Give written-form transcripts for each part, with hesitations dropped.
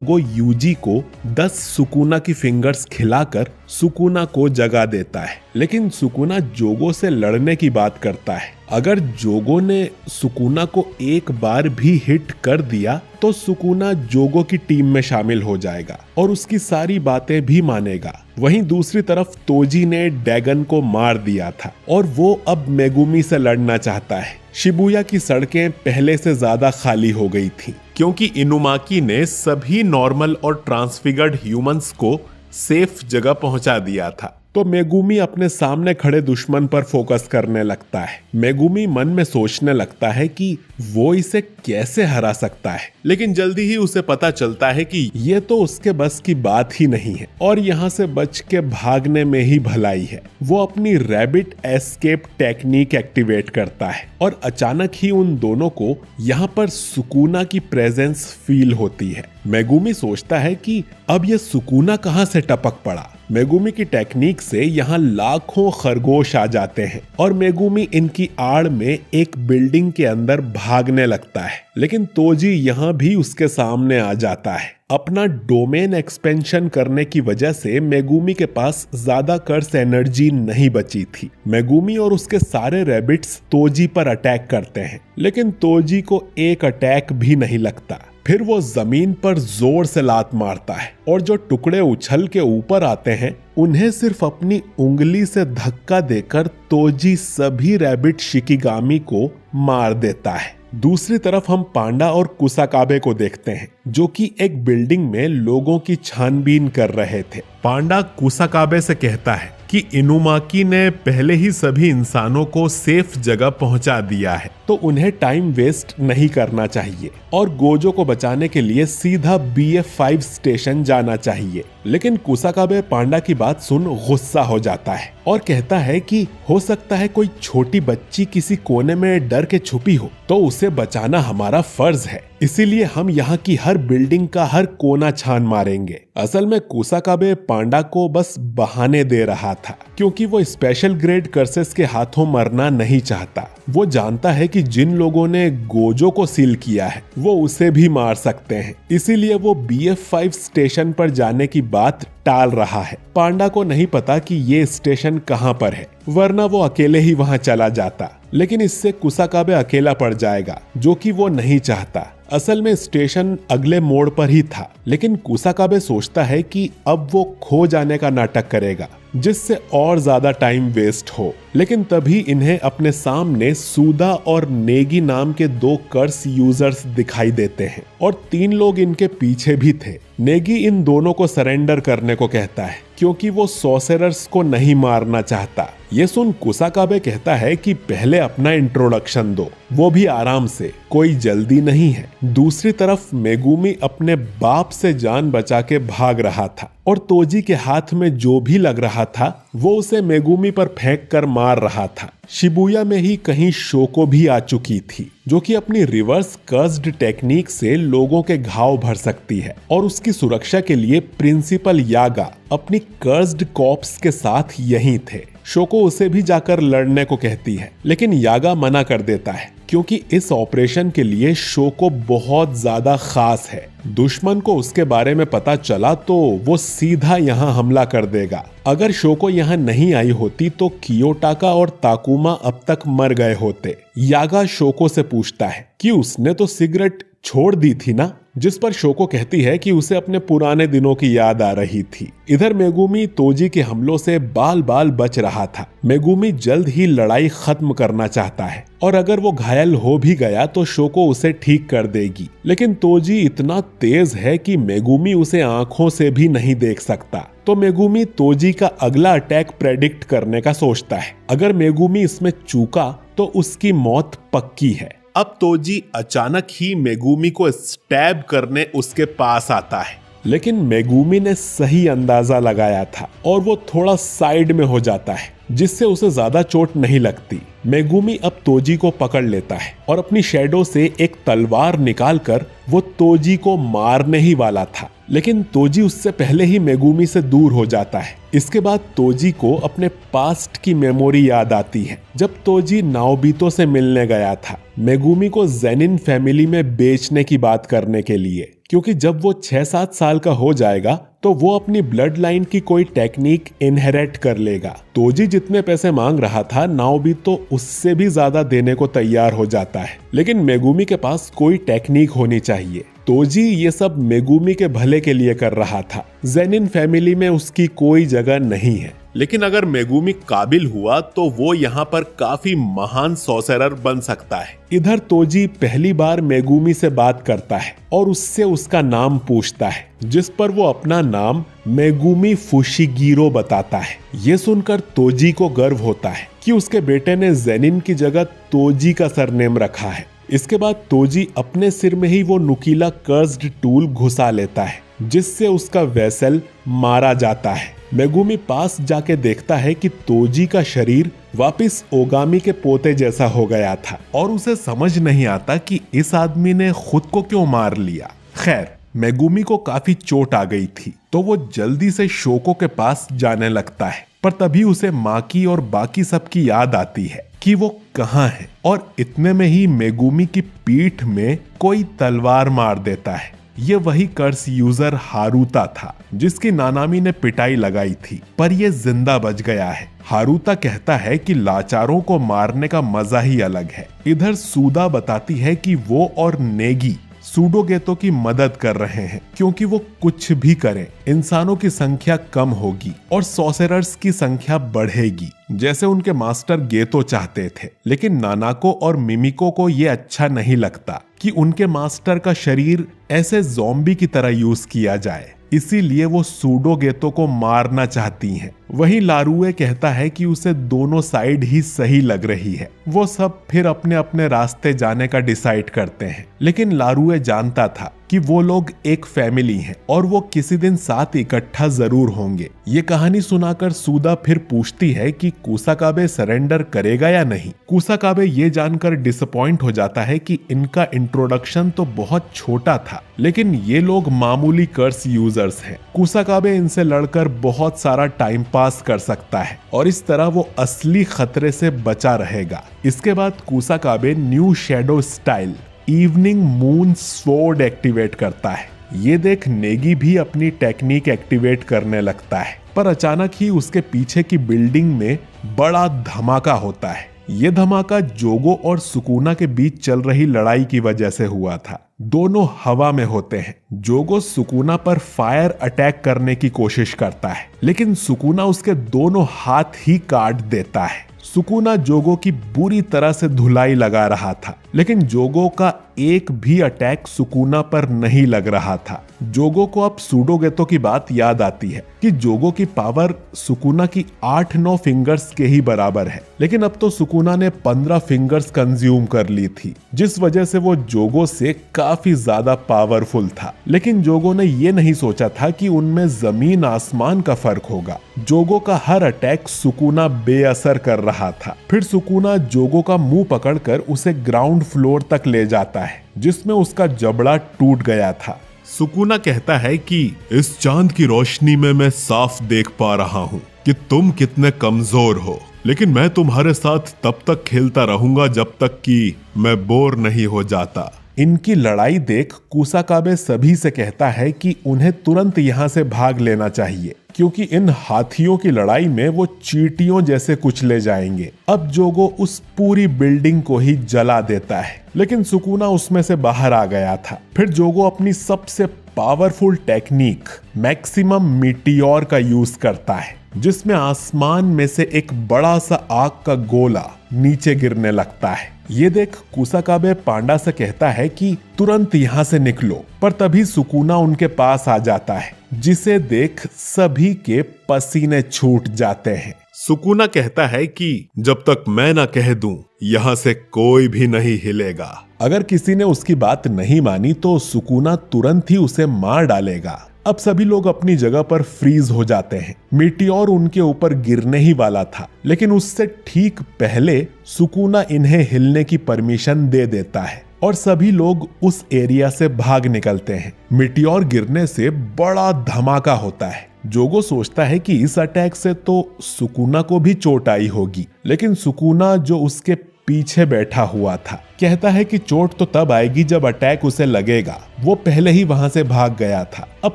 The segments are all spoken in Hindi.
वो यूजी को 10 सुकुना की फिंगर्स खिलाकर सुकुना को जगा देता है, लेकिन सुकुना जोगो से लड़ने की बात करता है। अगर जोगो ने सुकुना को एक बार भी हिट कर दिया तो सुकुना जोगो की टीम में शामिल हो जाएगा और उसकी सारी बातें भी मानेगा। वहीं दूसरी तरफ तोजी ने डैगन को मार दिया था और वो अब मेगुमी से लड़ना चाहता है। शिबुया की सड़कें पहले से ज्यादा खाली हो गई थी क्योंकि इनुमाकी ने सभी नॉर्मल और ट्रांसफिगर्ड ह्यूमंस को सेफ जगह पहुंचा दिया था। तो मेगुमी अपने सामने खड़े दुश्मन पर फोकस करने लगता है। मेगुमी मन में सोचने लगता है कि वो इसे कैसे हरा सकता है, लेकिन जल्दी ही उसे पता चलता है कि ये तो उसके बस की बात ही नहीं है और यहाँ से बच के भागने में ही भलाई है। वो अपनी रैबिट एस्केप टेक्निक एक्टिवेट करता है और अचानक ही उन दोनों को यहाँ पर सुकुना की प्रेजेंस फील होती है। मेगुमी सोचता है कि अब ये सुकुना कहाँ से टपक पड़ा। मेगुमी की टेक्निक से यहाँ लाखों खरगोश आ जाते हैं और मेगुमी इनकी आड़ में एक बिल्डिंग के अंदर भागने लगता है, लेकिन तोजी यहाँ भी उसके सामने आ जाता है। अपना डोमेन एक्सपेंशन करने की वजह से मेगुमी के पास ज्यादा कर्स एनर्जी नहीं बची थी। मेगुमी और उसके सारे रैबिट्स तोजी पर अटैक करते हैं, लेकिन तोजी को एक अटैक भी नहीं लगता। फिर वो जमीन पर जोर से लात मारता है और जो टुकड़े उछल के ऊपर आते हैं उन्हें सिर्फ अपनी उंगली से धक्का देकर तोजी सभी रैबिट शिकिगामी को मार देता है। दूसरी तरफ हम पांडा और कुसाकाबे को देखते हैं जो कि एक बिल्डिंग में लोगों की छानबीन कर रहे थे। पांडा कुसाकाबे से कहता है कि इनुमाकी ने पहले ही सभी इंसानों को सेफ जगह पहुंचा दिया है तो उन्हें टाइम वेस्ट नहीं करना चाहिए और गोजो को बचाने के लिए सीधा BF5 स्टेशन जाना चाहिए। लेकिन कुसाकाबे पांडा की बात सुन गुस्सा हो जाता है और कहता है कि हो सकता है कोई छोटी बच्ची किसी कोने में डर के छुपी हो तो उसे बचाना हमारा फर्ज है, इसीलिए हम यहाँ की हर बिल्डिंग का हर कोना छान मारेंगे। असल में कुसाकाबे पांडा को बस बहाने दे रहा था क्योंकि वो स्पेशल ग्रेड कर्सेस के हाथों मरना नहीं चाहता। वो जानता है कि जिन लोगों ने गोजो को सील किया है वो उसे भी मार सकते हैं, इसीलिए वो BF5 स्टेशन पर जाने की बात टाल रहा है। पांडा को नहीं पता कि ये स्टेशन कहाँ पर है, वरना वो अकेले ही वहां चला जाता, लेकिन इससे कुसाकाबे अकेला पड़ जाएगा जो कि वो नहीं चाहता। असल में स्टेशन अगले मोड़ पर ही था, लेकिन कुसाकाबे सोचता है कि अब वो खो जाने का नाटक करेगा जिससे और ज्यादा टाइम वेस्ट हो। लेकिन तभी इन्हें अपने सामने सूदा और नेगी नाम के 2 कर्स यूजर्स दिखाई देते हैं और 3 लोग इनके पीछे भी थे। नेगी इन दोनों को सरेंडर करने को कहता है क्योंकि वो सॉसेरर्स को नहीं मारना चाहता। ये सुन कुसाकाबे कहता है कि पहले अपना इंट्रोडक्शन दो, वो भी आराम से, कोई जल्दी नहीं है। दूसरी तरफ मेगुमी अपने बाप से जान बचा के भाग रहा था और तोजी के हाथ में जो भी लग रहा था वो उसे मेगुमी पर फेंक कर मार रहा था। शिबुया में ही कहीं शोको भी आ चुकी थी जो कि अपनी रिवर्स कर्स्ड टेक्निक से लोगों के घाव भर सकती है और उसकी सुरक्षा के लिए प्रिंसिपल यागा अपनी कर्स्ड कॉप्स के साथ यहीं थे। शोको उसे भी जाकर लड़ने को कहती है, लेकिन यागा मना कर देता है क्योंकि इस ऑपरेशन के लिए शोको बहुत ज्यादा खास है। दुश्मन को उसके बारे में पता चला तो वो सीधा यहाँ हमला कर देगा। अगर शोको यहाँ नहीं आई होती तो कियोटाका और ताकुमा अब तक मर गए होते। यागा शोको से पूछता है कि उसने तो सिगरेट छोड़ दी थी ना, जिस पर शोको कहती है कि उसे अपने पुराने दिनों की याद आ रही थी। इधर मेगुमी तोजी के हमलों से बाल बाल बच रहा था। मेगुमी जल्द ही लड़ाई खत्म करना चाहता है और अगर वो घायल हो भी गया तो शोको उसे ठीक कर देगी, लेकिन तोजी इतना तेज है कि मेगुमी उसे आंखों से भी नहीं देख सकता। तो मेगुमी तोजी का अगला अटैक प्रेडिक्ट करने का सोचता है। अगर मेगुमी इसमें चूका तो उसकी मौत पक्की है। अब तोजी अचानक ही मेगुमी को स्टैब करने उसके पास आता है, लेकिन मेगुमी ने सही अंदाजा लगाया था और वो थोड़ा साइड में हो जाता है जिससे उसे ज्यादा चोट नहीं लगती। मेगुमी अब तोजी को पकड़ लेता है और अपनी शैडो से एक तलवार निकालकर वो तोजी को मारने ही वाला था, लेकिन तोजी उससे पहले ही मेगुमी से दूर हो जाता है। इसके बाद तोजी को अपने पास्ट की मेमोरी याद आती है, जब तोजी नाओबितो से मिलने गया था मेगुमी को जेनिन फैमिली में बेचने की बात करने के लिए, क्योंकि जब वो 6-7 साल का हो जाएगा तो वो अपनी ब्लड लाइन की कोई टेक्निक इनहेरिट कर लेगा। तोजी जितने पैसे मांग रहा था नाओबितो उससे भी ज्यादा देने को तैयार हो जाता है, लेकिन मेगुमी के पास कोई टेक्निक होनी चाहिए। तोजी ये सब मेगुमी के भले के लिए कर रहा था। जेनिन फैमिली में उसकी कोई जगह नहीं है, लेकिन अगर मेगुमी काबिल हुआ तो वो यहाँ पर काफी महान सॉर्सरर बन सकता है। इधर तोजी पहली बार मेगुमी से बात करता है और उससे उसका नाम पूछता है, जिस पर वो अपना नाम मेगुमी फुशिगिरो बताता है। ये सुनकर तोजी को गर्व होता है कि उसके बेटे ने जेनिन की जगह तोजी का सरनेम रखा है। इसके बाद तोजी अपने सिर में ही वो नुकीला कर्स्ड टूल घुसा लेता है, जिससे उसका वेसल मारा जाता है। मेगुमी पास जाके देखता है कि तोजी का शरीर वापस ओगामी के पोते जैसा हो गया था और उसे समझ नहीं आता कि इस आदमी ने खुद को क्यों मार लिया। खैर, मेगुमी को काफी चोट आ गई थी तो वो जल्दी से शोको के पास जाने लगता है, पर तभी उसे माँ की और बाकी सबकी याद आती है कि वो कहाँ है, और इतने में ही मेगुमी की पीठ में कोई तलवार मार देता है। ये वही कर्स यूजर हारुता था जिसकी नानामी ने पिटाई लगाई थी, पर ये जिंदा बच गया है। हारुता कहता है कि लाचारों को मारने का मजा ही अलग है। इधर सूदा बताती है कि वो और नेगी सूडोगेतो की मदद कर रहे हैं, क्योंकि वो कुछ भी करें इंसानों की संख्या कम होगी और सॉर्सरर्स की संख्या बढ़ेगी, जैसे उनके मास्टर गेतो चाहते थे। लेकिन नानाको और मिमिको को ये अच्छा नहीं लगता कि उनके मास्टर का शरीर ऐसे ज़ॉम्बी की तरह यूज किया जाए, इसीलिए वो सूडोगेतो को मारना चाहती हैं। वहीं लारुए कहता है कि उसे दोनों साइड ही सही लग रही है। वो सब फिर अपने अपने रास्ते जाने का डिसाइड करते हैं, लेकिन लारुए जानता था कि वो लोग एक फैमिली हैं और वो किसी दिन साथ इकट्ठा जरूर होंगे। ये कहानी सुनाकर सूदा फिर पूछती है कि कुसाकाबे सरेंडर करेगा या नहीं। कुसाकाबे ये जानकर डिसअपॉइंट हो जाता है कि इनका इंट्रोडक्शन तो बहुत छोटा था, लेकिन ये लोग मामूली कर्स यूजर्स हैं। कुसाकाबे इनसे लड़कर बहुत सारा टाइम पास कर सकता है और इस तरह वो असली खतरे से बचा रहेगा। इसके बाद Kusakabe new shadow style evening moon sword activate करता है। ये देख नेगी भी अपनी टेक्निक एक्टिवेट करने लगता है, पर अचानक ही उसके पीछे की बिल्डिंग में बड़ा धमाका होता है। ये धमाका जोगो और सुकुना के बीच चल रही लड़ाई की वजह से हुआ था। दोनों हवा में होते हैं। जोगो सुकुना पर फायर अटैक करने की कोशिश करता है, लेकिन सुकुना उसके दोनों हाथ ही काट देता है। सुकुना जोगो की बुरी तरह से धुलाई लगा रहा था, लेकिन जोगो का एक भी अटैक सुकुना पर नहीं लग रहा था। जोगो को अब सूडोगेतो की बात याद आती है कि जोगो की पावर सुकुना की 8-9 फिंगर्स के ही बराबर है, लेकिन अब तो सुकुना ने 15 फिंगर्स कंज्यूम कर ली थी, जिस वजह से वो जोगो से काफी ज्यादा पावरफुल था। लेकिन जोगो ने ये नहीं सोचा था कि उनमें जमीन आसमान का फर्क होगा। जोगो का हर अटैक सुकुना बेअसर कर रहा था। फिर सुकुना जोगो का मुंह पकड़कर उसे ग्राउंड फ्लोर तक ले जाता है, जिसमें उसका जबड़ा टूट गया था। सुकुना कहता है कि इस चांद की रोशनी में मैं साफ देख पा रहा हूँ कि तुम कितने कमजोर हो, लेकिन मैं तुम्हारे साथ तब तक खेलता रहूंगा जब तक कि मैं बोर नहीं हो जाता। इनकी लड़ाई देख कुसाकाबे सभी से कहता है कि उन्हें तुरंत यहाँ से भाग लेना चाहिए, क्योंकि इन हाथियों की लड़ाई में वो चींटियों जैसे कुचले जाएंगे। अब जोगो उस पूरी बिल्डिंग को ही जला देता है, लेकिन सुकुना उसमें से बाहर आ गया था। फिर जोगो अपनी सबसे पावरफुल टेक्निक मैक्सिमम मीटियोर का यूज करता है, जिसमें आसमान में से एक बड़ा सा आग का गोला नीचे गिरने लगता है। ये देख कुसाकाबे पांडा से कहता है कि तुरंत यहाँ से निकलो, पर तभी सुकुना उनके पास आ जाता है, जिसे देख सभी के पसीने छूट जाते हैं। सुकुना कहता है कि जब तक मैं ना कह दूं, यहाँ से कोई भी नहीं हिलेगा। अगर किसी ने उसकी बात नहीं मानी तो सुकुना तुरंत ही उसे मार डालेगा। अब सभी लोग अपनी जगह पर फ्रीज हो जाते हैं। मीटियोर उनके ऊपर गिरने ही वाला था, लेकिन उससे ठीक पहले सुकूना इन्हें हिलने की परमिशन दे देता है और सभी लोग उस एरिया से भाग निकलते हैं। मीटियोर गिरने से बड़ा धमाका होता है। जोगो सोचता है कि इस अटैक से तो सुकूना को भी चोट आई होगी, लेकिन सुकूना जो उसके पीछे बैठा हुआ था कहता है कि चोट तो तब आएगी जब अटैक उसे लगेगा। वो पहले ही वहां से भाग गया था। अब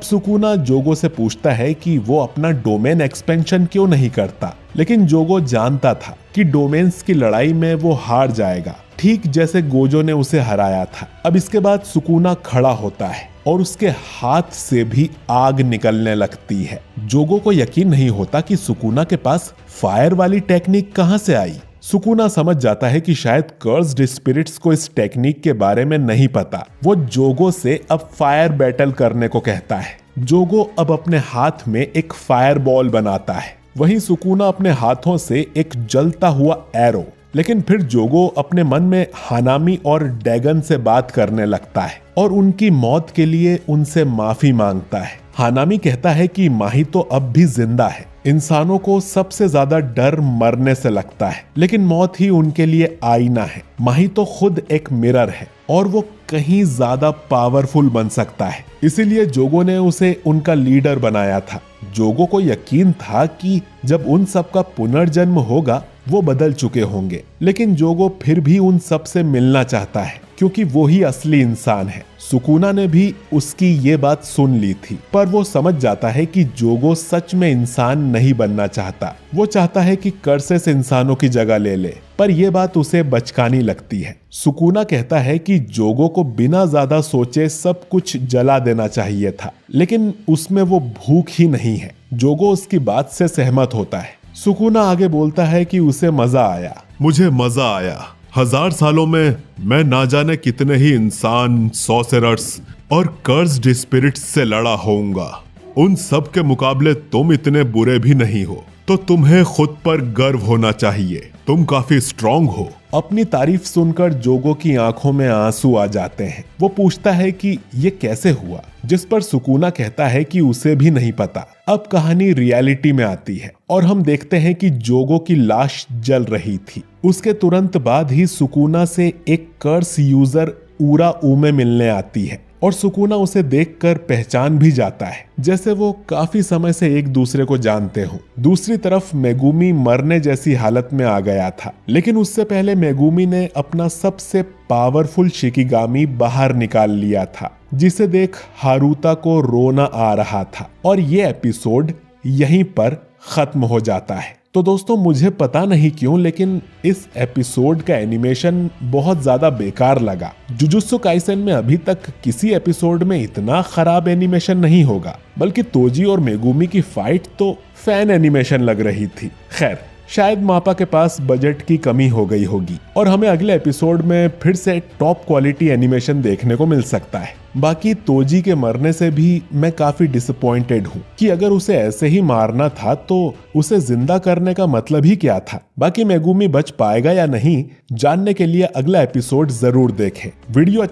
सुकूना जोगो से पूछता है कि वो अपना डोमेन एक्सपेंशन क्यों नहीं करता, लेकिन जोगो जानता था कि डोमेन्स की लड़ाई में वो हार जाएगा, ठीक जैसे गोजो ने उसे हराया था। अब इसके बाद सुकूना खड़ा होता है और उसके हाथ से भी आग निकलने लगती है। जोगो को यकीन नहीं होता कि सुकूना के पास फायर वाली टेक्निक कहां से आई। सुकूना समझ जाता है कि शायद कर्स्ड स्पिरिट्स को इस टेक्निक के बारे में नहीं पता। वो जोगो से अब फायर बैटल करने को कहता है। जोगो अब अपने हाथ में एक फायर बॉल बनाता है, वहीं सुकूना अपने हाथों से एक जलता हुआ एरो। लेकिन फिर जोगो अपने मन में हानामी और डैगन से बात करने लगता है और उनकी मौत के लिए उनसे माफी मांगता है। हानामी कहता है कि माही तो अब भी जिंदा है। इंसानों को सबसे ज्यादा डर मरने से लगता है, लेकिन मौत ही उनके लिए आईना है। माही तो खुद एक मिरर है और वो कहीं ज्यादा पावरफुल बन सकता है, इसीलिए जोगो ने उसे उनका लीडर बनाया था। जोगो को यकीन था कि जब उन सब का पुनर्जन्म होगा वो बदल चुके होंगे, लेकिन जोगो फिर भी उन सब से मिलना चाहता है क्योंकि वो ही असली इंसान है। सुकूना ने भी उसकी ये बात सुन ली थी, पर वो समझ जाता है कि जोगो सच में इंसान नहीं बनना चाहता। वो चाहता है कि कर्सेस इंसानों की जगह ले ले, पर यह बात उसे बचकानी लगती है। सुकूना कहता है कि जोगो को बिना ज्यादा सोचे सब कुछ जला देना चाहिए था, लेकिन उसमें वो भूख ही नहीं है। जोगो उसकी बात से सहमत होता है। सुकूना आगे बोलता है कि उसे मजा आया। मुझे मजा आया। 1000 सालों में मैं ना जाने कितने ही इंसान, सॉर्सरर्स और कर्स्ड स्पिरिट्स से लड़ा होऊंगा। उन सब के मुकाबले तुम इतने बुरे भी नहीं हो, तो तुम्हें खुद पर गर्व होना चाहिए। तुम काफी स्ट्रांग हो। अपनी तारीफ सुनकर जोगो की आंखों में आंसू आ जाते हैं। वो पूछता है कि ये कैसे हुआ, जिस पर सुकूना कहता है कि उसे भी नहीं पता। अब कहानी रियलिटी में आती है और हम देखते हैं कि जोगो की लाश जल रही थी। उसके तुरंत बाद ही सुकूना से एक कर्स यूजर उरा उमे मिलने आती है और सुकूना उसे देखकर पहचान भी जाता है, जैसे वो काफी समय से एक दूसरे को जानते हो। दूसरी तरफ मेगुमी मरने जैसी हालत में आ गया था, लेकिन उससे पहले मेगुमी ने अपना सबसे पावरफुल शिकिगामी बाहर निकाल लिया था, जिसे देख हारुता को रोना आ रहा था। और ये एपिसोड यहीं पर खत्म हो जाता है। तो दोस्तों, मुझे पता नहीं क्यों, लेकिन इस एपिसोड का एनिमेशन बहुत ज्यादा बेकार लगा। जुजुत्सु काइसेन में अभी तक किसी एपिसोड में इतना खराब एनिमेशन नहीं होगा, बल्कि तोजी और मेगुमी की फाइट तो फैन एनिमेशन लग रही थी। खैर, शायद मापा के पास बजट की कमी हो गई होगी और हमें अगले एपिसोड में फिर से टॉप क्वालिटी एनिमेशन देखने को मिल सकता है। बाकी तोजी के मरने से भी मैं काफी डिसअपॉइंटेड हूँ कि अगर उसे ऐसे ही मारना था तो उसे जिंदा करने का मतलब ही क्या था। बाकी मेगुमी बच पाएगा या नहीं, जानने के लिए अगला एपिसोड जरूर देखें। वीडियो